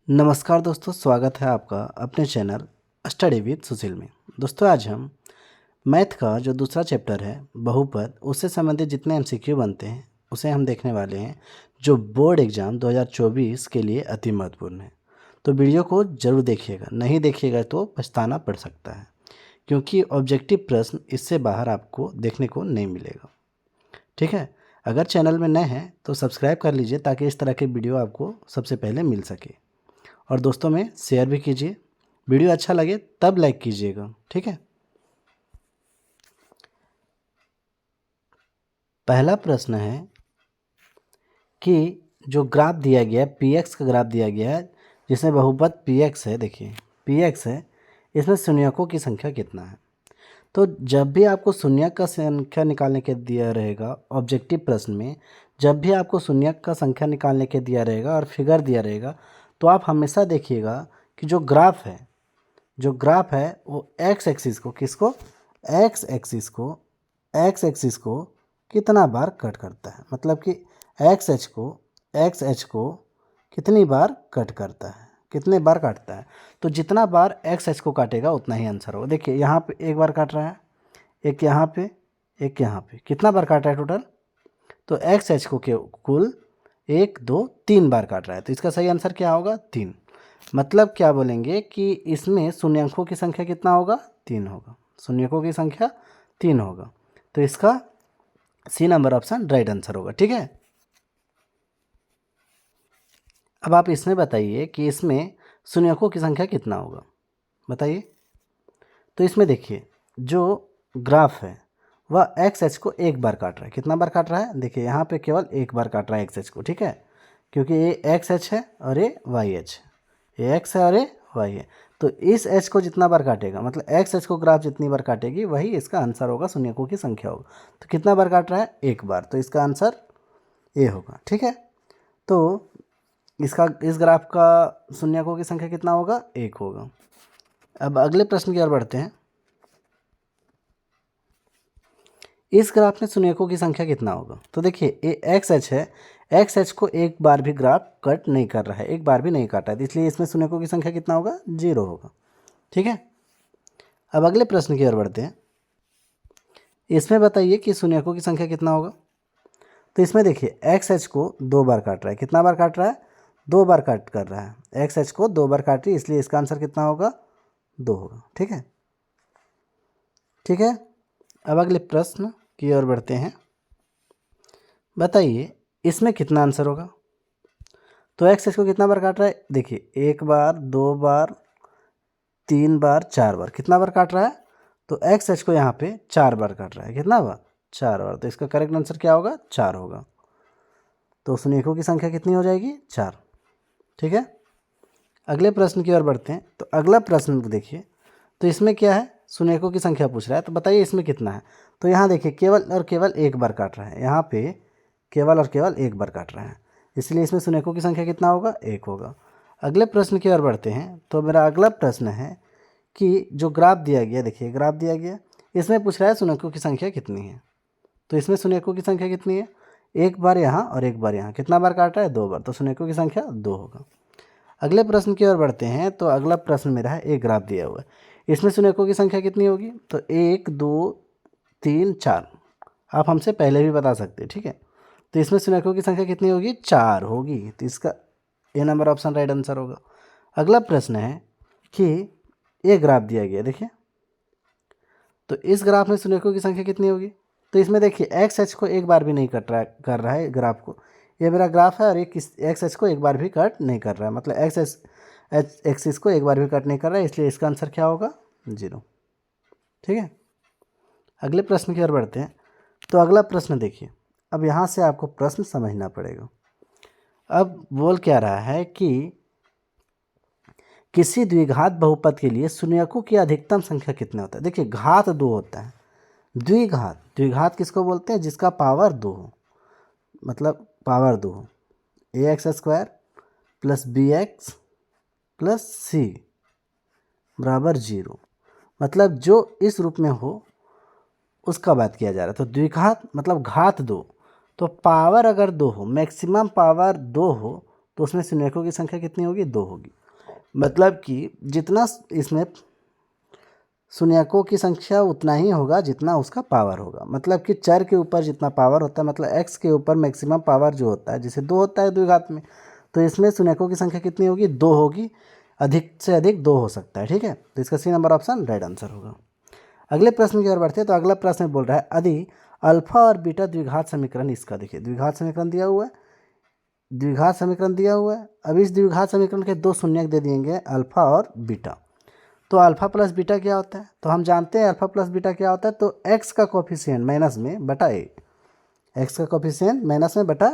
नमस्कार दोस्तों, स्वागत है आपका अपने चैनल स्टडी विद सुशील में। दोस्तों, आज हम मैथ का जो दूसरा चैप्टर है बहुपद, उससे संबंधित जितने एमसीक्यू बनते हैं उसे हम देखने वाले हैं, जो बोर्ड एग्ज़ाम 2024 के लिए अति महत्वपूर्ण है। तो वीडियो को ज़रूर देखिएगा, नहीं देखिएगा तो पछताना पड़ सकता है, क्योंकि ऑब्जेक्टिव प्रश्न इससे बाहर आपको देखने को नहीं मिलेगा। ठीक है, अगर चैनल में नए हैं तो सब्सक्राइब कर लीजिए ताकि इस तरह के वीडियो आपको सबसे पहले मिल सके, और दोस्तों में शेयर भी कीजिए। वीडियो अच्छा लगे तब लाइक कीजिएगा। ठीक है, पहला प्रश्न है कि जो ग्राफ दिया गया है, पी एक्स का ग्राफ दिया गया है, जिसमें बहुपद पी एक्स है। देखिए, पी एक्स है, इसमें शून्यकों की संख्या कितना है। तो जब भी आपको शून्यक का संख्या निकालने के दिया रहेगा ऑब्जेक्टिव प्रश्न में, जब भी आपको शून्यक का संख्या निकालने के दिया रहेगा और फिगर दिया रहेगा, तो आप हमेशा देखिएगा कि जो ग्राफ है वो एक्स एक्सिस को एक्स एक्सिस को कितना बार कट करता है, मतलब कि एक्स एच को कितनी बार कट करता है, कितने बार काटता है। तो जितना बार एक्स एच को काटेगा उतना ही आंसर होगा। देखिए, यहाँ पे एक बार काट रहा है, एक यहाँ पे, एक यहाँ पे, कितना बार काट रहा है टोटल। तो एक्स एच को कुल 1 2 3 बार काट रहा है, तो इसका सही आंसर क्या होगा, 3। मतलब क्या बोलेंगे कि इसमें शून्यकों की संख्या कितना होगा, 3 होगा। शून्यकों की संख्या 3 होगा, तो इसका C number option right answer होगा। ठीक है, अब आप इसमें बताइए कि इसमें शून्यकों की संख्या कितना होगा, बताइए। तो इसमें देखिए, जो ग्राफ है वह एक्स एच को एक बार काट रहा है। कितना बार काट रहा है, देखिए यहाँ पे केवल एक बार काट रहा है एक्स एच को। ठीक है, क्योंकि ये एक्स एच है और ये वाई एच है, ये एक्स है और ये वाई है। तो इस एच को जितना बार काटेगा, मतलब एक्स एच को ग्राफ जितनी बार काटेगी वही इसका आंसर होगा, शून्यकों की संख्या होगा। तो कितना बार काट रहा है, एक बार, तो इसका आंसर ए होगा। ठीक है, तो इस ग्राफ का शून्यकों की संख्या कितना होगा, 1 होगा। अब अगले प्रश्न की ओर बढ़ते हैं। इस ग्राफ में शून्यकों की संख्या कितना होगा। तो देखिए, ये एक्स एच है, एक्स एच को एक बार भी ग्राफ कट नहीं कर रहा है, एक बार भी नहीं काटा है, इसलिए इसमें शून्यकों की संख्या कितना होगा, 0 होगा। ठीक है, अब अगले प्रश्न की ओर बढ़ते हैं। इसमें बताइए कि शून्यकों की संख्या कितना होगा। तो इसमें देखिए, एक्स एच को 2 बार काट रहा है। कितना बार काट रहा है, 2 बार काट कर रहा है। एक्स एच को 2 बार काट रही है, इसलिए इसका आंसर कितना होगा, 2 होगा। ठीक है, ठीक है, अब अगले प्रश्न की ओर बढ़ते हैं। बताइए इसमें कितना आंसर होगा। तो एक्स एच को कितना बार काट रहा है, देखिए, 1 बार, 2 बार, 3 बार, 4 बार, कितना बार काट रहा है। तो एक्स एच को यहाँ पे 4 बार काट रहा है। कितना बार, 4 बार, तो इसका करेक्ट आंसर क्या होगा, 4 होगा। तो शून्यकों की संख्या कितनी हो जाएगी, 4। ठीक है, अगले प्रश्न की ओर बढ़ते हैं। तो अगला प्रश्न देखिए, तो इसमें क्या है, शून्यकों की संख्या पूछ रहा है। तो बताइए इसमें कितना है। तो यहाँ देखिए, केवल और केवल एक बार काट रहा है, यहाँ पे केवल और केवल एक बार काट रहा है, इसलिए इसमें शून्यकों की संख्या कितना होगा, 1 होगा। अगले प्रश्न की ओर बढ़ते हैं। तो मेरा अगला प्रश्न है कि जो ग्राफ दिया गया, देखिए ग्राफ दिया गया, इसमें पूछ रहा है शून्यकों की संख्या कितनी है। तो इसमें शून्यकों की संख्या कितनी है, एक बार यहाँ और एक बार यहाँ, कितना बार काट रहा है, 2 बार, तो शून्यकों की संख्या 2 होगा। अगले प्रश्न की ओर बढ़ते हैं। तो अगला प्रश्न मेरा है, एक ग्राफ दिया हुआ है, इसमें शून्यकों की संख्या कितनी होगी। तो 1 2 3 4, आप हमसे पहले भी बता सकते हैं। ठीक है, तो इसमें शून्यकों की संख्या कितनी होगी, 4 होगी, तो इसका ए नंबर ऑप्शन राइट आंसर होगा। अगला प्रश्न है कि ये ग्राफ दिया गया, देखिए, तो इस ग्राफ में शून्यकों की संख्या कितनी होगी। तो इसमें देखिए, एक्स एच को एक बार भी नहीं कर रहा है ग्राफ को, ये मेरा ग्राफ है और ये एक्स एच को एक बार भी कट नहीं कर रहा है, मतलब एच एक्सिस को एक बार भी कट नहीं कर रहा है, इसलिए इसका आंसर क्या होगा, 0। ठीक है, अगले प्रश्न की ओर बढ़ते हैं। तो अगला प्रश्न देखिए, अब यहाँ से आपको प्रश्न समझना पड़ेगा। अब बोल क्या रहा है कि किसी द्विघात बहुपद के लिए शून्यकों की अधिकतम संख्या कितने होता है। देखिए, घात 2 होता है, द्विघात किसको बोलते हैं, जिसका पावर 2 हो, मतलब पावर 2 हो। A X square plus B X plus C बराबर 0, मतलब जो इस रूप में हो उसका बात किया जा रहा है। तो द्विघात मतलब घात 2, तो पावर अगर 2 हो, मैक्सिमम पावर 2 हो, तो उसमें शून्यकों की संख्या कितनी होगी? 2 होगी। मतलब कि जितना इसमें शून्यकों की संख्या उतना ही होगा जितना उसका पावर होगा। मतलब कि चर के ऊपर जितना पावर होता है, मतलब x के ऊपर मैक्सिमम पावर जो होता है, जैसे 2 होता है द्विघात में, तो इसमें शून्यकों की संख्या कितनी होगी? 2 होगी। अधिक से अधिक 2 हो सकता है। ठीक है, तो इसका C number option right answer होगा। अगले प्रश्न की ओर बढ़ते हैं। तो अगला प्रश्न बोल रहा है यदि अल्फा और बीटा द्विघात समीकरण, इसका देखिए द्विघात समीकरण दिया हुआ है, द्विघात समीकरण दिया हुआ है। अब इस द्विघात समीकरण के 2 शून्यक दे दिएंगे, अल्फा और बीटा। तो अल्फा प्लस बीटा क्या होता है? तो हम जानते हैं अल्फा प्लस बीटा क्या होता है। तो एक्स का कोफिशिएंट माइनस में बटा ए, एक्स का कोफिशिएंट माइनस में बटा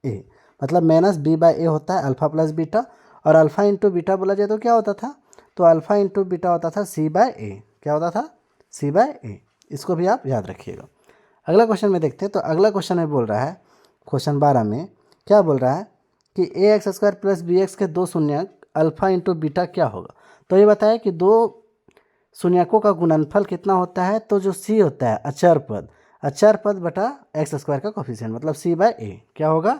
ए, मतलब माइनस बी बाई ए होता है अल्फा प्लस बीटा। और अल्फा इंटू बीटा बोला जाए तो क्या होता था? तो अल्फा इंटू बीटा होता था सी बाय ए। क्या होता था? सी बाय ए। इसको भी आप याद रखिएगा। अगला क्वेश्चन में देखते हैं। तो अगला क्वेश्चन में बोल रहा है, क्वेश्चन 12 में क्या बोल रहा है कि A X square plus B X के 2 शून्यक अल्फा इंटू बीटा क्या होगा? तो ये बताया कि 2 शून्यकों का गुणनफल कितना होता है? तो जो सी होता है अचर पद, अचर पद बटा एक्स स्क्वायर का कोफिशिएंट, मतलब सी बाय ए। क्या होगा?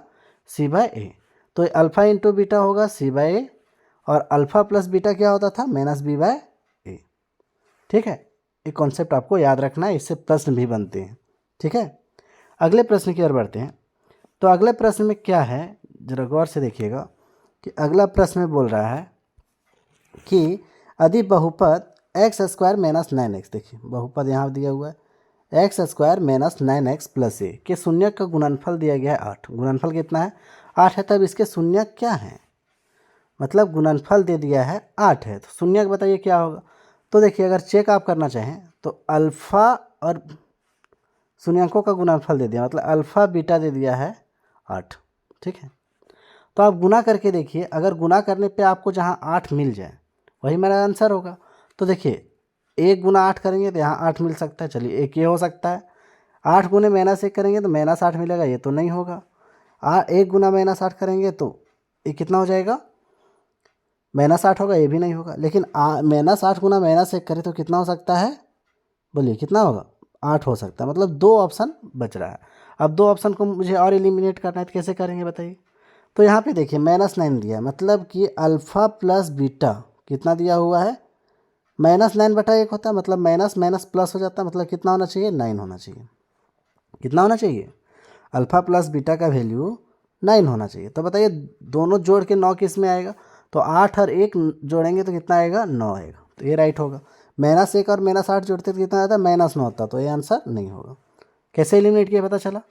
सी बाय ए। तो अल्फा इंटू बीटा होगा सी बाय ए, और अल्फा प्लस बीटा क्या होता था? माइनस बी बाय ए। ठीक है, ये कॉन्सेप्ट आपको याद रखना है, इससे प्रश्न भी बनते हैं। ठीक है, अगले प्रश्न की ओर बढ़ते हैं। तो अगले प्रश्न में क्या है, जरा गौर से देखिएगा कि अगला प्रश्न में बोल रहा है कि यदि बहुपद एक्स स्क्वायर माइनस 9x, देखिए बहुपद यहाँ दिया हुआ है, X square minus 9x plus A के शून्यक का गुणनफल दिया गया है 8। गुणनफल कितना है? 8 है। तब इसके शून्यक क्या है? मतलब गुणनफल दे दिया है 8 है, तो शून्यक बताइए क्या होगा? तो देखिए अगर चेक आप करना चाहें तो अल्फ़ा और शून्यकों का गुणनफल दे दिया, मतलब अल्फ़ा बीटा दे दिया है 8। ठीक है, तो आप गुना करके देखिए, अगर गुना करने पे आपको जहाँ 8 मिल जाए वही मेरा आंसर होगा। तो देखिए 1 गुना 8 करेंगे तो यहाँ 8 मिल सकता है, चलिए एक ये हो सकता है। 8 गुने माइनस 1 करेंगे तो माइनस 8 मिलेगा, ये तो नहीं होगा। 1 गुना माइनस 8 करेंगे तो ये कितना हो जाएगा? माइनस 8 होगा, ये भी नहीं होगा। लेकिन माइनस 8 गुना माइनस 1 करें तो कितना हो सकता है? बोलिए कितना होगा? 8 हो सकता है। मतलब 2 ऑप्शन बच रहा है। अब 2 ऑप्शन को मुझे और एलिमिनेट करना है, तो कैसे करेंगे बताइए? तो यहाँ पे देखिए -9 दिया है, मतलब कि अल्फ़ा प्लस बीटा कितना दिया हुआ है? -9 बटा 1 होता है, मतलब माइनस माइनस प्लस हो जाता है, मतलब कितना होना चाहिए? 9 होना चाहिए। कितना होना चाहिए? अल्फ़ा प्लस बीटा का वैल्यू 9 होना चाहिए। तो बताइए दोनों जोड़ के 9 किस में आएगा? तो 8 और 1 जोड़ेंगे तो कितना आएगा? 9 आएगा। तो ये राइट होगा। -1 और -8 जोड़ते तो कितना आता? -9 होता, तो ये आंसर नहीं होगा। कैसे एलिमिनेट किया पता चला?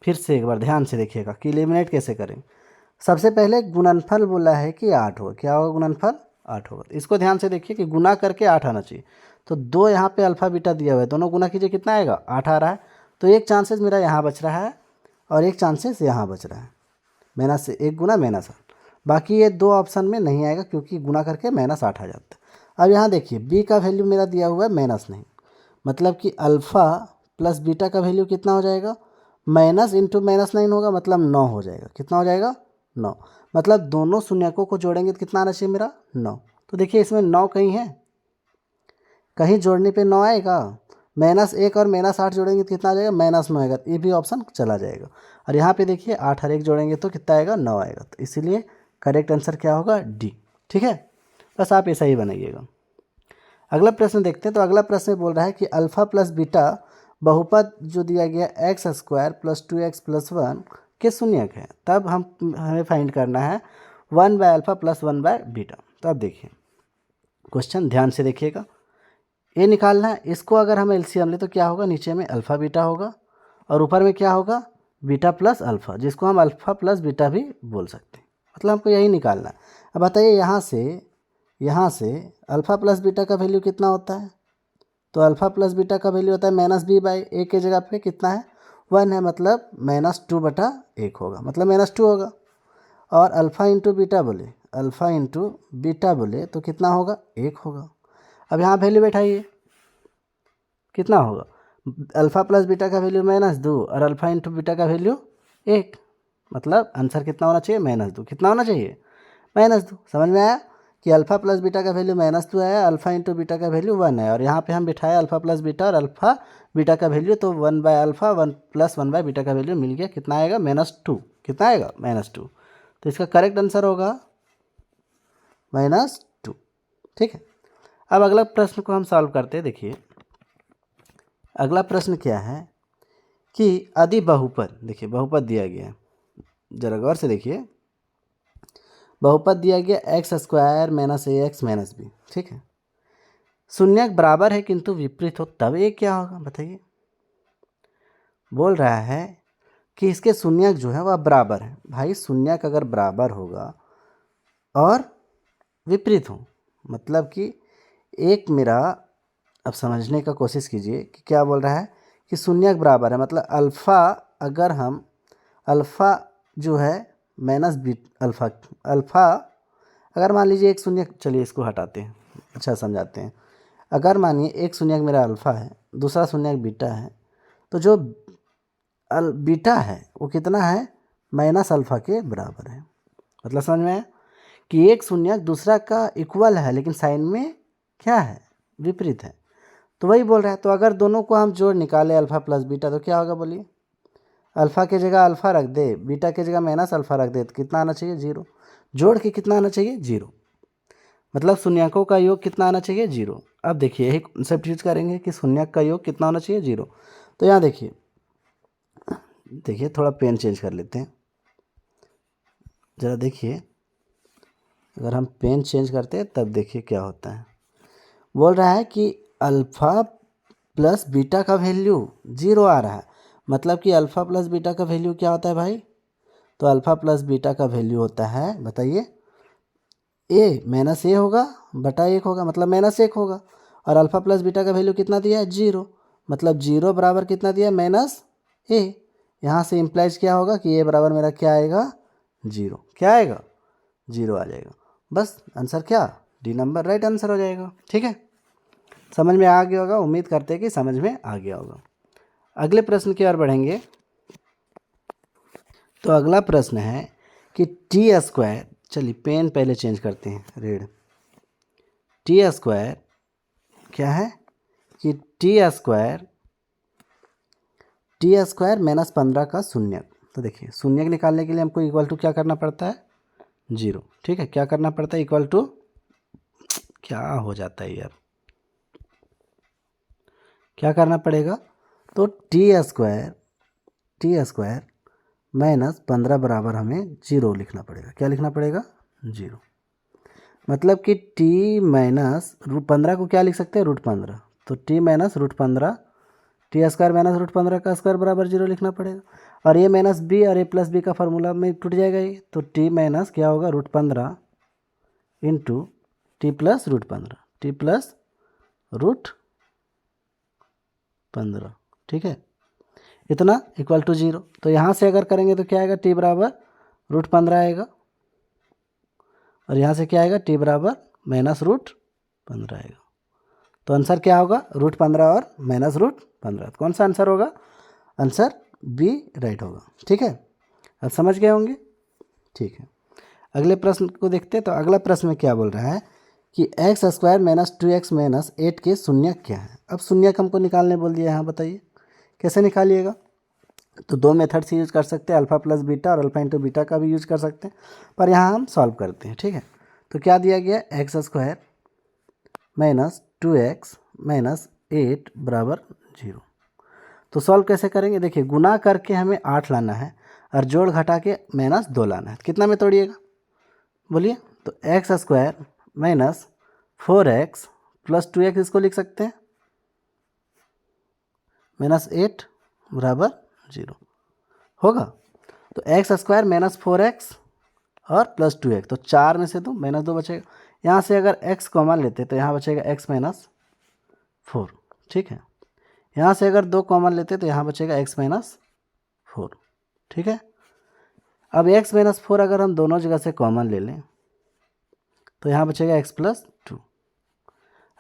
फिर से एक बार ध्यान से देखिएगा कि एलिमिनेट कैसे करें। सबसे पहले गुणनफल बोला है कि 8 होगा। क्या होगा गुणनफल? 8 होगा। इसको ध्यान से देखिए कि गुना करके 8 आना चाहिए। तो 2 यहाँ पे अल्फ़ा बीटा दिया हुआ है, दोनों गुना कीजिए कितना आएगा? 8 आ रहा है। तो एक चांसेस मेरा यहाँ बच रहा है और एक चांसेस यहाँ बच रहा है, माइनस से 1 गुना -8। बाकी ये 2 ऑप्शन में नहीं आएगा क्योंकि गुना करके -8 आ जाता है। अब यहाँ देखिए बी का वैल्यू मेरा दिया हुआ है -9, मतलब कि अल्फ़ा प्लस बीटा का वैल्यू कितना हो जाएगा? माइनस इंटू -9 होगा, मतलब 9 हो जाएगा। कितना हो जाएगा? 9। मतलब दोनों शून्यकों को जोड़ेंगे तो कितना आना चाहिए मेरा? 9। तो देखिए इसमें 9 कहीं है, कहीं जोड़ने पे 9 आएगा। -1 और -8 जोड़ेंगे तो कितना आ जाएगा? -9 आएगा। ये भी ऑप्शन चला जाएगा। और यहाँ पे देखिए 8 और 1 जोड़ेंगे तो कितना आएगा? 9 आएगा। तो इसीलिए करेक्ट आंसर क्या होगा? डी। ठीक है, बस आप ऐसा ही बनाइएगा। अगला प्रश्न देखते हैं। तो अगला प्रश्न बोल रहा है कि अल्फ़ा प्लस बीटा बहुपद जो दिया गया x square plus 2x plus 1 के शून्यक है। तब हमें फाइंड करना है 1 bye alpha plus 1 by beta. तो अब देखिए क्वेश्चन ध्यान से देखिएगा, ये निकालना है। इसको अगर हम एलसीएम ले तो क्या होगा? नीचे में अल्फ़ा बीटा होगा और ऊपर में क्या होगा? बीटा प्लस अल्फ़ा, जिसको हम अल्फ़ा प्लस बीटा भी बोल सकते हैं। मतलब हमको यही निकालना है। अब बताइए यहाँ से अल्फ़ा प्लस बीटा का वैल्यू कितना होता है? तो अल्फ़ा प्लस बीटा का वैल्यू होता है -b बाई ए के जगह पे कितना है? 1 है, मतलब -2 बटा 1 होगा, मतलब -2 होगा। और अल्फ़ा इंटू बीटा बोले, अल्फ़ा इंटू बीटा बोले तो कितना होगा? 1 होगा। अब यहाँ वैल्यू बैठाइए, कितना होगा? अल्फ़ा प्लस बीटा का वैल्यू -2 और अल्फ़ा इंटू बीटा का वैल्यू 1, मतलब आंसर कितना होना चाहिए? -2। कितना होना चाहिए? -2। समझ में आया कि अल्फ़ा प्लस बीटा का वैल्यू -2 आया, अल्फ़ा इंटू बीटा का वैल्यू 1 है। और यहाँ पे हम बिठाए अल्फ़ा प्लस बीटा और अल्फ़ा बीटा का वैल्यू, तो 1 bye alpha 1 plus 1 by beta का वैल्यू मिल गया। कितना आएगा? -2। कितना आएगा? -2। तो इसका करेक्ट आंसर होगा -2। ठीक है, अब अगला प्रश्न को हम सॉल्व करते हैं। देखिए अगला प्रश्न क्या है कि यदि बहुपद, देखिए बहुपद दिया गया है, जरा गौर से देखिए, बहुपद दिया गया x² - ax - b। ठीक है, शून्यक बराबर है किंतु विपरीत हो, तब ये क्या होगा बताइए। बोल रहा है कि इसके शून्यक जो है वह बराबर है। भाई शून्यक अगर बराबर होगा और विपरीत हो, मतलब कि एक मेरा, अब समझने का कोशिश कीजिए कि क्या बोल रहा है कि शून्यक बराबर है, मतलब अल्फ़ा, अगर हम अल्फ़ा जो है माइनस बी अल्फ़ा अगर मान लीजिए एक शून्यक, चलिए इसको हटाते हैं, अच्छा समझाते हैं। अगर मानिए एक शून्यक मेरा अल्फ़ा है, दूसरा शून्यक बीटा है, तो जो बीटा है वो कितना है, माइनस अल्फ़ा के बराबर है। मतलब समझ में आया कि एक शून्यक दूसरा का इक्वल है लेकिन साइन में क्या है, विपरीत है। तो वही बोल रहा है। तो अगर दोनों को हम जोड़ निकाले अल्फ़ा प्लस बीटा, तो क्या होगा बोलिए। अल्फ़ा की जगह अल्फ़ा रख दे, बीटा की जगह माइनस अल्फ़ा रख दे, तो कितना आना चाहिए, 0। जोड़ के कितना आना चाहिए, 0। मतलब शून्यकों का योग कितना आना चाहिए, 0। अब देखिए यही कॉन्सेप्ट यूज करेंगे कि शून्यक का योग कितना होना चाहिए, 0। तो यहाँ देखिए थोड़ा पेन चेंज कर लेते हैं, ज़रा देखिए, अगर हम पेन चेंज करते हैं तब देखिए क्या होता है। बोल रहा है कि अल्फ़ा प्लस बीटा का वैल्यू 0 आ रहा है, मतलब कि अल्फ़ा प्लस बीटा का वैल्यू क्या होता है भाई। तो अल्फ़ा प्लस बीटा का वैल्यू होता है, बताइए, a माइनस ए होगा बटा 1 होगा, मतलब -1 होगा। और अल्फ़ा प्लस बीटा का वैल्यू कितना दिया है, 0, मतलब 0 बराबर कितना दिया है, -a। यहाँ से इम्प्लाइज क्या होगा कि a बराबर मेरा क्या आएगा, 0। क्या आएगा, 0 आ जाएगा। बस आंसर क्या, डी नंबर राइट आंसर हो जाएगा। ठीक है, समझ में आ गया होगा, उम्मीद करते हैं कि समझ में आ गया होगा। अगले प्रश्न की ओर बढ़ेंगे। तो अगला प्रश्न है कि t², चलिए पेन पहले चेंज करते हैं, रेड। t² क्या है कि t² -15 का शून्यक। तो देखिए शून्यक निकालने के लिए हमको इक्वल टू क्या करना पड़ता है, 0। ठीक है, क्या करना पड़ता है, इक्वल टू, क्या हो जाता है यार, क्या करना पड़ेगा, तो t² -15 बराबर हमें 0 लिखना पड़ेगा। क्या लिखना पड़ेगा, 0। मतलब कि t-√15 को क्या लिख सकते हैं, √15। तो t -√15, t² -√15 का स्क्वायर बराबर 0 लिखना पड़ेगा। और ये माइनस बी और a प्लस बी का फार्मूला में टूट जाएगा ये। तो t माइनस क्या होगा, √15 इंटू टी प्लस √15। ठीक है, इतना इक्वल टू 0। तो यहाँ से अगर करेंगे तो क्या आएगा, t बराबर √15 आएगा, और यहाँ से क्या आएगा, t बराबर -√15 आएगा। तो आंसर क्या होगा, √15 और -√15। कौन सा आंसर होगा, आंसर बी राइट होगा। ठीक है, अब समझ गए होंगे। ठीक है, अगले प्रश्न को देखते हैं। तो अगला प्रश्न में क्या बोल रहा है कि x² - 2x - 8 के शून्यक क्या है। अब शून्यक हमको निकालने बोल दिया है, यहाँ बताइए कैसे निकालिएगा। तो दो मेथड से यूज़ कर सकते हैं, अल्फ़ा प्लस बीटा और अल्फ़ा इंटू बीटा का भी यूज़ कर सकते हैं, पर यहाँ हम सॉल्व करते हैं। ठीक है, तो क्या दिया गया, x² - 2x - 8 बराबर 0। तो सॉल्व कैसे करेंगे, देखिए गुना करके हमें 8 लाना है और जोड़ घटा के -2 लाना है। कितना में तोड़िएगा बोलिए। तो x² - 4x + 2x इसको लिख सकते हैं, -8 बराबर 0 होगा। तो x² - 4x और प्लस 2x, तो 4 में से तो -2 बचेगा। यहाँ से अगर x कॉमन लेते तो यहाँ बचेगा x - 4। ठीक है, यहाँ से अगर 2 कॉमन लेते तो यहाँ बचेगा x - 4। ठीक है, अब x - 4 अगर हम दोनों जगह से कॉमन ले लें तो यहाँ बचेगा x + 2।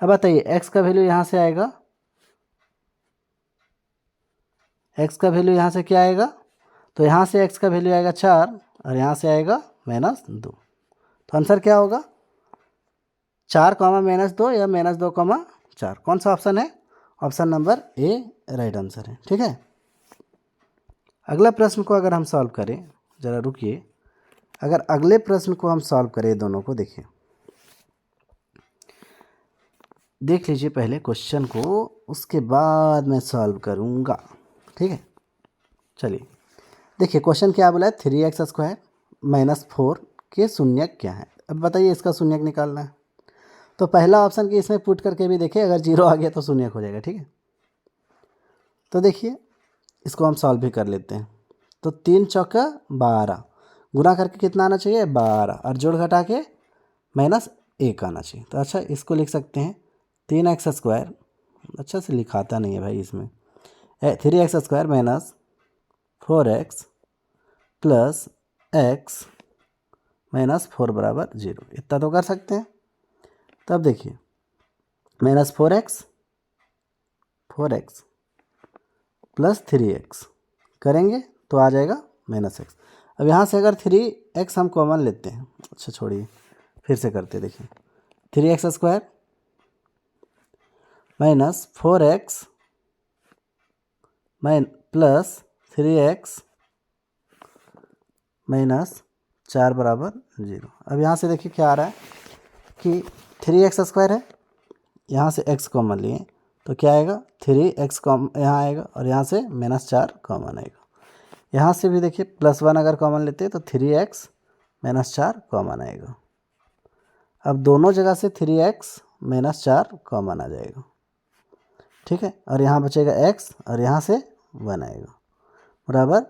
अब बताइए x का वैल्यू यहाँ से आएगा, x का वैल्यू यहाँ से क्या आएगा, तो यहाँ से x का वैल्यू आएगा 4 और यहाँ से आएगा -2। तो आंसर क्या होगा, 4, -2 या -2, 4। कौन सा ऑप्शन है, option number A right answer है। ठीक है, अगला प्रश्न को अगर हम सॉल्व करें, ज़रा रुकिए, अगर अगले प्रश्न को हम सॉल्व करें दोनों को, देखिए देख लीजिए पहले क्वेश्चन को, उसके बाद मैं सॉल्व करूँगा, ठीक है। चलिए देखिए क्वेश्चन क्या बोला है, 3x² -4 के शून्यक क्या है। अब बताइए इसका शून्यक निकालना है। तो पहला ऑप्शन की इसमें पुट करके भी देखिए, अगर 0 आ गया तो शून्यक हो जाएगा, ठीक है। तो देखिए इसको हम सॉल्व भी कर लेते हैं। तो 3 चौका 12, गुना करके कितना आना चाहिए 12, और जोड़ घटा के -1 आना चाहिए। तो अच्छा इसको लिख सकते हैं 3x², अच्छा से लिखाता नहीं है भाई इसमें, 3x² -4x प्लस x -4 बराबर 0, इतना तो कर सकते हैं। तब देखिए -4x प्लस 3x करेंगे तो आ जाएगा -x। अब यहाँ से अगर 3x हम कॉमन लेते हैं, अच्छा छोड़िए फिर से करते, देखिए 3x² -4x प्लस 3x -4 बराबर 0। अब यहाँ से देखिए क्या आ रहा है कि 3x² है, यहाँ से x कॉमन लिए तो क्या आएगा 3x कॉम यहाँ आएगा, और यहाँ से -4 कॉमन आएगा। यहाँ से भी देखिए +1 अगर कॉमन लेते हैं तो 3x -4 कॉमन आएगा। अब दोनों जगह से 3x -4 कॉमन आ जाएगा, ठीक है। और यहाँ बचेगा x, और यहाँ से 1 आएगा बराबर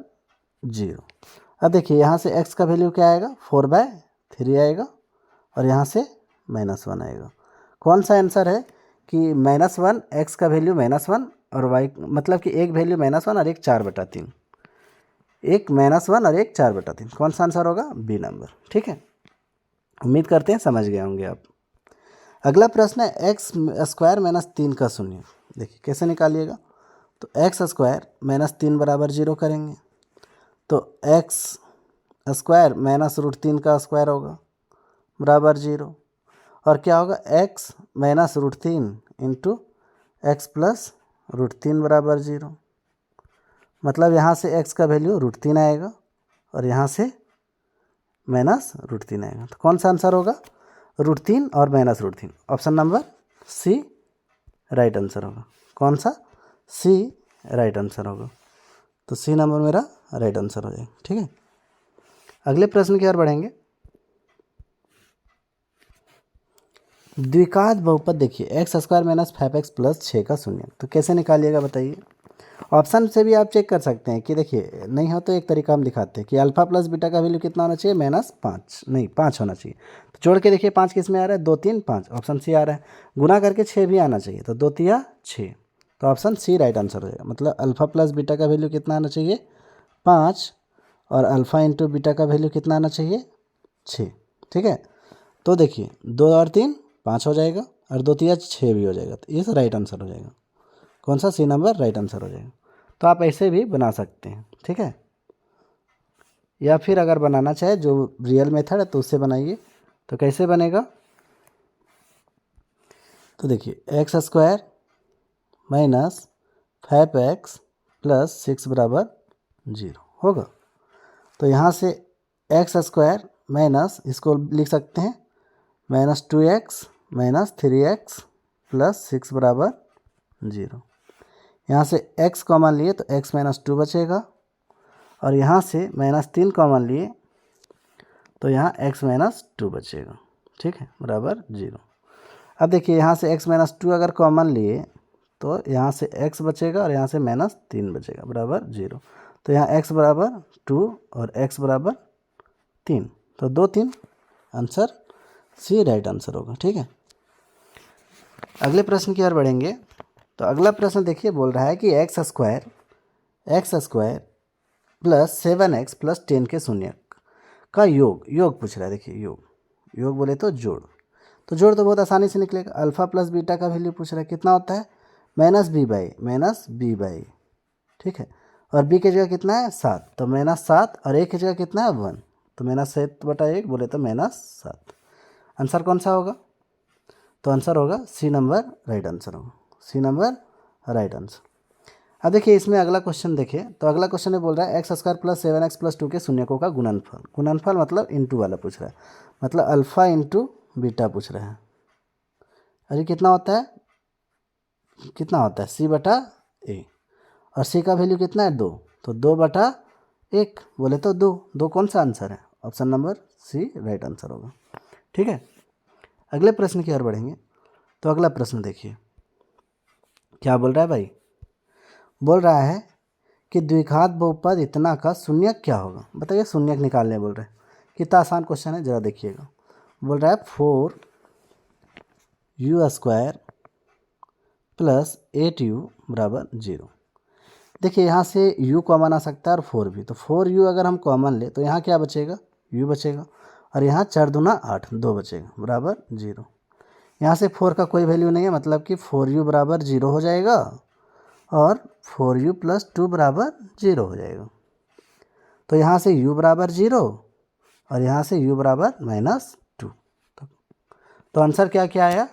0। अब देखिए यहाँ से x का वैल्यू क्या आएगा 4/3 आएगा, और यहाँ से -1 आएगा। कौन सा आंसर है कि -1, x का वैल्यू -1 और y मतलब कि एक वैल्यू -1 और एक 4/3, एक -1 और एक 4/3, कौन सा आंसर होगा बी नंबर, ठीक है। उम्मीद करते हैं समझ गए होंगे आप। अगला प्रश्न है x² -3 का शून्य। देखिए कैसे निकालिएगा, तो x² -3 बराबर 0 करेंगे, तो x² -√3 का स्क्वायर होगा बराबर 0, और क्या होगा x -√3 इंटू x प्लस √3 बराबर 0। मतलब यहाँ से x का वैल्यू √3 आएगा, और यहाँ से -√3 आएगा। तो कौन सा आंसर होगा √3 और -√3, option number C right answer होगा। कौन सा, सी राइट आंसर होगा। तो सी नंबर मेरा राइट आंसर हो जाएगा, ठीक है। अगले प्रश्न की ओर बढ़ेंगे। द्विघात बहुपद देखिए x² -5x प्लस 6 का शून्य, तो कैसे निकालिएगा बताइए। ऑप्शन से भी आप चेक कर सकते हैं कि देखिए नहीं हो तो एक तरीका हम दिखाते हैं कि अल्फा प्लस बीटा का वैल्यू कितना होना चाहिए -5, नहीं 5 होना चाहिए। तो जोड़ के देखिए 5 किस में आ रहा है 2 3 5, ऑप्शन सी आ रहा है। गुना करके 6 भी आना चाहिए, तो 2 3 6, तो ऑप्शन सी राइट आंसर हो जाएगा। मतलब अल्फा प्लस बीटा का वैल्यू कितना आना चाहिए 5, और अल्फा इंटू बीटा का वैल्यू कितना आना चाहिए 6, ठीक है। तो देखिए 2 और 3 5 हो जाएगा, और 2 3 6 भी हो जाएगा, तो ये राइट आंसर हो जाएगा। कौन सा, सी नंबर राइट आंसर हो जाएगा। तो आप ऐसे भी बना सकते हैं, ठीक है। या फिर अगर बनाना चाहे जो रियल मेथड है तो उससे बनाइए। तो कैसे बनेगा, तो देखिए x² -5x प्लस 6 बराबर 0 होगा। तो यहाँ से x² माइनस, इसको लिख सकते हैं -2x -3x प्लस 6 बराबर 0। यहाँ से x कॉमन लिए तो x -2 बचेगा, और यहाँ से -3 कॉमन लिए तो यहाँ x -2 बचेगा, ठीक है, बराबर 0। अब देखिए यहाँ से x -2 अगर कॉमन लिए तो यहाँ से x बचेगा, और यहाँ से -3 बचेगा बराबर 0। तो यहाँ x बराबर 2 और x बराबर 3, तो 2 3 आंसर सी राइट आंसर होगा, ठीक है। अगले प्रश्न की ओर बढ़ेंगे। तो अगला प्रश्न देखिए बोल रहा है कि x² प्लस 7x प्लस 10 के शून्यक का योग पूछ रहा है। देखिए योग बोले तो जोड़, तो जोड़ तो बहुत आसानी से निकलेगा। अल्फा प्लस बीटा का वैल्यू पूछ रहा है, कितना होता है -b/, ठीक है। और b की जगह कितना है 7, तो -7, और a की जगह कितना है 1, तो -7/1 बोले तो -7। आंसर कौन सा होगा, तो आंसर होगा सी नंबर राइट आंसर होगा, सी नंबर राइट आंसर। अब देखिए इसमें अगला क्वेश्चन देखिए, तो अगला क्वेश्चन में बोल रहा है x² + 7x + 2 के शून्यकों का गुणनफल। गुणनफल मतलब इंटू वाला पूछ रहा है, मतलब अल्फ़ा इंटू बीटा पूछ रहा है। अरे कितना होता है, c/a, और c का वैल्यू कितना है 2, तो 2/1 बोले तो 2 कौन सा आंसर है, option number C right answer होगा। ठीक है, अगले प्रश्न की ओर बढ़ेंगे। तो अगला प्रश्न देखिए क्या बोल रहा है भाई, बोल रहा है कि द्विघात बहुपद इतना का शून्यक क्या होगा। बताइए, शून्यक निकालने बोल रहे हैं। कितना आसान क्वेश्चन है, ज़रा देखिएगा। बोल रहा है 4u² + 8u = 0। देखिए यहाँ से u कॉमन आ सकता है और 4 भी, तो 4u अगर हम कॉमन ले तो यहाँ क्या बचेगा, u बचेगा, और यहाँ 4 दूना 8, 2 बचेगा बराबर 0। यहाँ से 4 का कोई वैल्यू नहीं है, मतलब कि 4u = 0 हो जाएगा और 4u + 2 = 0 हो जाएगा। तो यहाँ से u = 0 और यहाँ से u = -2। तो आंसर क्या क्या आया,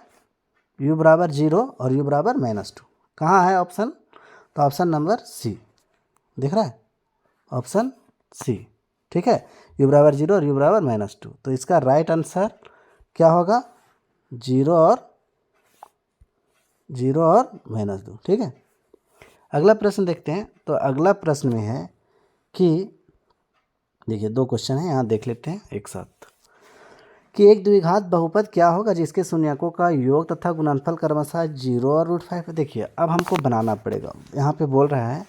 u = 0 और u = -2। कहाँ है ऑप्शन, तो ऑप्शन नंबर सी दिख रहा है, ऑप्शन सी। ठीक है, u = 0 और u = -2। तो इसका राइट आंसर क्या होगा, 0 और -2। ठीक है, अगला प्रश्न देखते हैं। तो अगला प्रश्न में है कि देखिए 2 क्वेश्चन है, यहाँ देख लेते हैं एक साथ। कि एक द्विघात बहुपद क्या होगा जिसके शून्यकों का योग तथा गुणनफल क्रमशः 0 और √5 है। देखिए अब हमको बनाना पड़ेगा। यहाँ पे बोल रहा है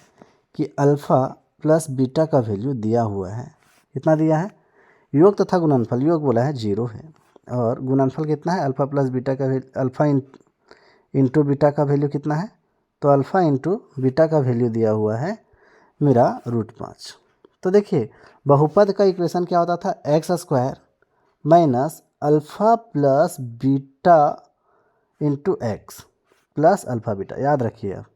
कि अल्फ़ा + बीटा का वैल्यू दिया हुआ है, कितना दिया है, योग तथा गुणनफल, योग बोला है 0 है, और गुणनफल कितना है, अल्फ़ा + बीटा का अल्फ़ा इंटू बीटा का वैल्यू कितना है, तो अल्फ़ा इंटू बीटा का वैल्यू दिया हुआ है मेरा √5। तो देखिए बहुपद का इक्वेशन क्या होता था, x² - alpha + beta into x plus alpha beta. याद रखिए आप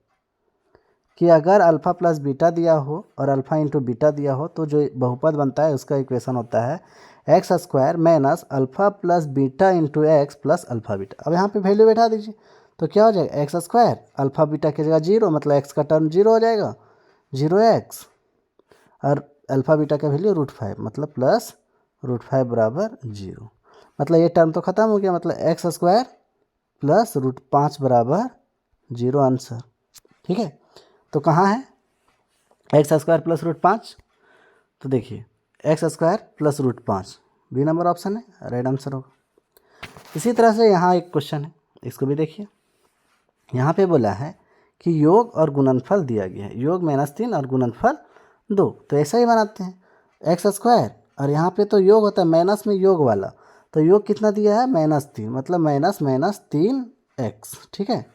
कि अगर अल्फ़ा + बीटा दिया हो और अल्फ़ा इंटू बीटा दिया हो तो जो बहुपद बनता है उसका इक्वेशन होता है x² - alpha + beta into x plus alpha beta. अब यहाँ पे वैल्यू बैठा दीजिए, तो क्या हो जाएगा, x², अल्फ़ा बीटा की जगह 0, मतलब x का टर्म 0 हो जाएगा, 0x, और अल्फ़ा बीटा का वैल्यू √5, मतलब प्लस √5 = 0। मतलब ये टर्म तो ख़त्म हो गया, मतलब x² + √5 = 0 आंसर। ठीक है, तो कहाँ है x² + √5, तो देखिए x² + √5 बी नंबर ऑप्शन है, राइट आंसर होगा। इसी तरह से यहाँ एक क्वेश्चन है, इसको भी देखिए। यहाँ पे बोला है कि योग और गुणनफल दिया गया है, योग -3 और गुणनफल 2। तो ऐसा ही बनाते हैं, x² और यहाँ पे तो योग होता है, माइनस में योग वाला, तो योग कितना दिया है, -3, मतलब -3x। ठीक है,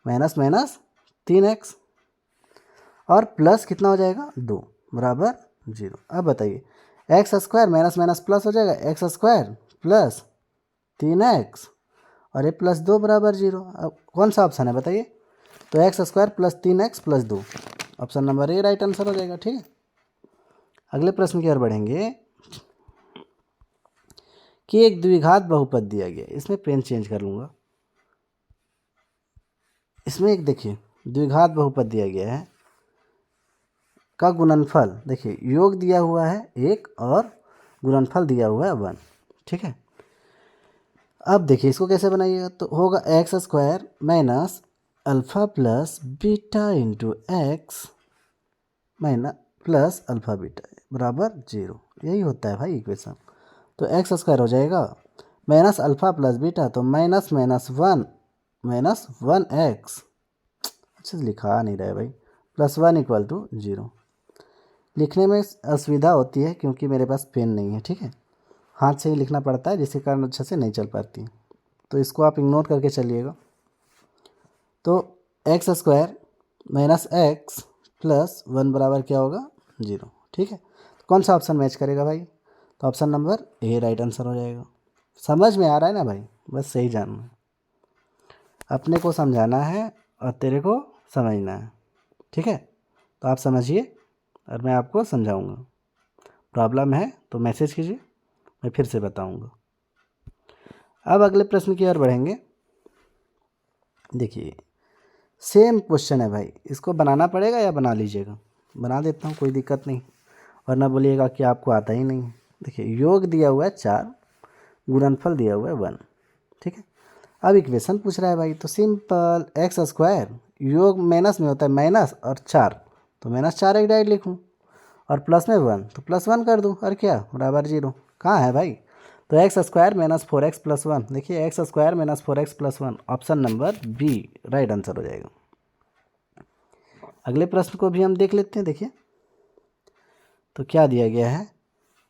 -3x, और प्लस कितना हो जाएगा 2 = 0। अब बताइए x² माइनस प्लस हो जाएगा, x² + 3x और ये +2 = 0। अब कौन सा ऑप्शन है बताइए, तो x² + 3x + 2, option number A right answer हो जाएगा। ठीक है, अगले प्रश्न की ओर बढ़ेंगे कि एक द्विघात बहुपद दिया गया, इसमें पेन चेंज कर लूँगा। इसमें एक देखिए द्विघात बहुपद दिया गया है का गुणनफल, देखिए योग दिया हुआ है 1 और गुणनफल दिया हुआ है 1। ठीक है, अब देखिए इसको कैसे बनाइएगा, तो होगा x² - alpha + beta into x plus alpha beta = 0। यही होता है भाई इक्वेशन। तो x² हो जाएगा -अल्फ़ा + बीटा, तो -1x, अच्छा लिखा नहीं रहा है भाई, +1 = 0। लिखने में असुविधा होती है क्योंकि मेरे पास पेन नहीं है। ठीक है, हाथ से ही लिखना पड़ता है, जिसके कारण अच्छे से नहीं चल पाती, तो इसको आप इग्नोर करके चलिएगा। तो x² - x प्लस 1 बराबर क्या होगा, 0। ठीक है, तो कौन सा ऑप्शन मैच करेगा भाई, तो option number A right answer हो जाएगा। समझ में आ रहा है ना भाई, बस सही जानना है, अपने को समझाना है और तेरे को समझना है। ठीक है, तो आप समझिए और मैं आपको समझाऊंगा। प्रॉब्लम है तो मैसेज कीजिए, मैं फिर से बताऊंगा। अब अगले प्रश्न की ओर बढ़ेंगे। देखिए सेम क्वेश्चन है भाई, इसको बनाना पड़ेगा या बना लीजिएगा? बना देता हूँ, कोई दिक्कत नहीं, वरना बोलिएगा कि आपको आता ही नहीं है। देखिए योग दिया हुआ है 4, गुणनफल दिया हुआ है 1, ठीक है। अब इक्वेशन पूछ रहा है भाई, तो सिंपल एक्स स्क्वायर, योग माइनस में होता है माइनस और 4, तो -4 एक डायरेक्ट लिखूँ, और प्लस में 1 तो +1 कर दूँ, और क्या बराबर 0। कहाँ है भाई? तो x square minus 4x plus 1, देखिए x square minus 4x plus 1, option number B right answer हो जाएगा। अगले प्रश्न को भी हम देख लेते हैं। देखिए तो क्या दिया गया है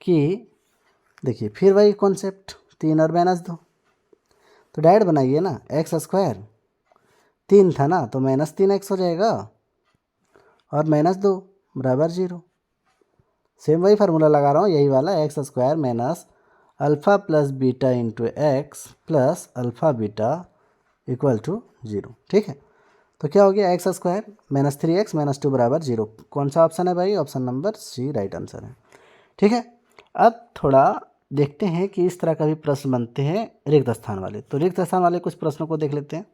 कि देखिए फिर वही कॉन्सेप्ट, 3 और -2, तो डायरेक्ट बनाइए ना, एक्स स्क्वायर 3 था ना, तो -3x हो जाएगा, और -2 बराबर 0। सेम वही फार्मूला लगा रहा हूँ, यही वाला, x square minus alpha plus beta into x plus alpha beta equal to 0, ठीक है। तो क्या हो गया, एक्स स्क्वायर -3x -2 बराबर 0। कौन सा ऑप्शन है भाई? Option number C right answer है, ठीक है। अब थोड़ा देखते हैं कि इस तरह का भी प्रश्न बनते हैं रिक्त स्थान वाले, तो रिक्त स्थान वाले कुछ प्रश्नों को देख लेते हैं,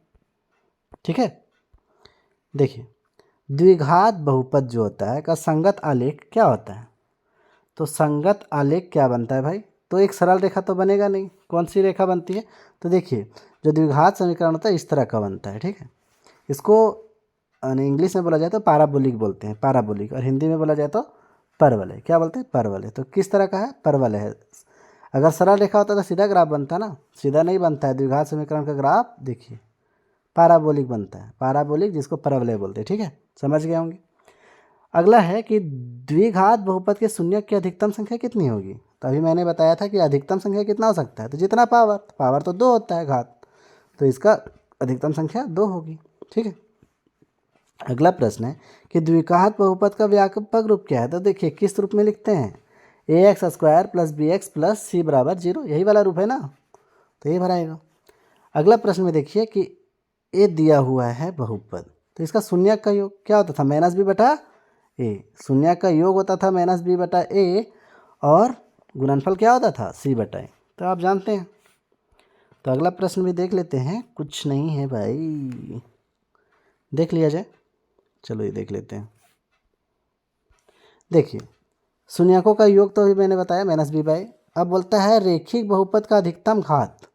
ठीक है। देखिए द्विघात बहुपद जो होता है का संगत आलेख क्या होता है? तो संगत आलेख क्या बनता है भाई? तो एक सरल रेखा तो बनेगा नहीं, कौन सी रेखा बनती है? तो देखिए जो द्विघात समीकरण होता है इस तरह का बनता है, ठीक है। इसको इंग्लिश में बोला जाए तो पैराबोलिक बोलते हैं, पैराबोलिक, और हिंदी में बोला जाए तो परवलय। क्या बोलते हैं? परवलय। तो किस तरह का है? परवलय है। अगर सरल रेखा होता तो सीधा ग्राफ बनता ना, सीधा नहीं बनता है। द्विघात समीकरण का ग्राफ देखिए पैराबोलिक बनता है, पैराबोलिक जिसको परवलय बोलते हैं, ठीक है, समझ गए होंगे। अगला है कि द्विघात बहुपद के शून्यक की अधिकतम संख्या कितनी होगी? तो अभी मैंने बताया था कि अधिकतम संख्या कितना हो सकता है, तो जितना पावर तो 2 होता है घात, तो इसका अधिकतम संख्या 2 होगी, ठीक है। अगला प्रश्न है कि द्विघात बहुपद का व्यापक रूप क्या है? तो देखिए किस रूप में लिखते हैं, ax² plus bx plus c बराबर 0, यही वाला रूप है ना, तो ये भराएगा। अगला प्रश्न में देखिए कि ए दिया हुआ है बहुपद, तो इसका शून्यक का योग क्या होता था? -b बटा a, शून्यक का योग होता था -b बटा a, और गुणनफल क्या होता था? c बटा a, तो आप जानते हैं। तो अगला प्रश्न भी देख लेते हैं, कुछ नहीं है भाई, देख लिया जाए, चलो ये देख लेते हैं। देखिए शून्यकों का योग तो अभी मैंने बताया -b बाई, अब बोलता है रेखिक बहुपद का अधिकतम घात,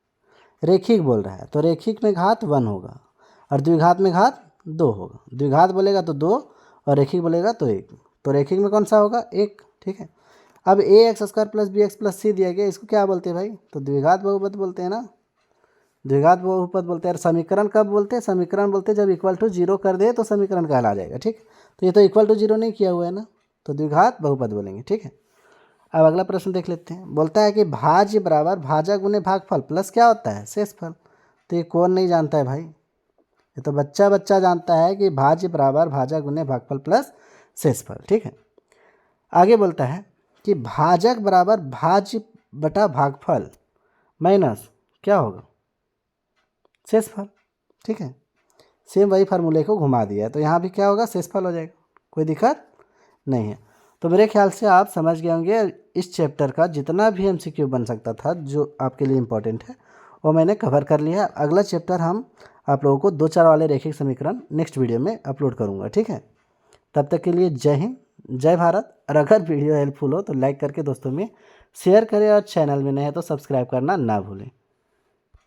रेखिक बोल रहा है, तो रेखिक में घात 1 होगा और द्विघात में घात 2 होगा। द्विघात बोलेगा तो 2 और रेखिक बोलेगा तो 1, तो रेखिक में कौन सा होगा? 1, ठीक है। अब ax² plus bx plus c दिया गया, इसको क्या बोलते हैं भाई? तो द्विघात बहुपद बोलते हैं ना, द्विघात बहुपद बोलते हैं। और समीकरण कब बोलते हैं? समीकरण बोलते हैं जब इक्वल टू 0 कर दे तो समीकरण कहला जाएगा, ठीक। तो ये तो इक्वल टू 0 नहीं किया हुआ है ना, तो द्विघात बहुपद बोलेंगे, ठीक है। अब अगला प्रश्न देख लेते हैं, बोलता है कि भाज्य बराबर भाजक गुने भागफल प्लस क्या होता है? शेषफल। तो ये कौन नहीं जानता है भाई? ये तो बच्चा बच्चा जानता है कि भाज्य बराबर भाजक गुने भागफल प्लस शेषफल, ठीक है। आगे बोलता है कि भाजक बराबर भाज्य बटा भागफल माइनस क्या होगा? शेषफल, ठीक है। सेम वही फार्मूले को घुमा दिया है, तो यहाँ भी क्या होगा? शेषफल हो जाएगा, कोई दिक्कत नहीं है। तो मेरे ख्याल से आप समझ गए होंगे इस चैप्टर का जितना भी MCQ बन सकता था जो आपके लिए इम्पोर्टेंट है वो मैंने कवर कर लिया है। अगला चैप्टर हम आप लोगों को 2-4 वाले रेखिक समीकरण नेक्स्ट वीडियो में अपलोड करूँगा, ठीक है। तब तक के लिए जय हिंद, जय भारत। और अगर वीडियो हेल्पफुल हो तो लाइक करके दोस्तों में शेयर करें, और चैनल में नए हैं तो सब्सक्राइब करना ना भूलें,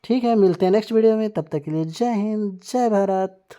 ठीक है। मिलते हैं नेक्स्ट वीडियो में, तब तक के लिए जय हिंद, जय भारत।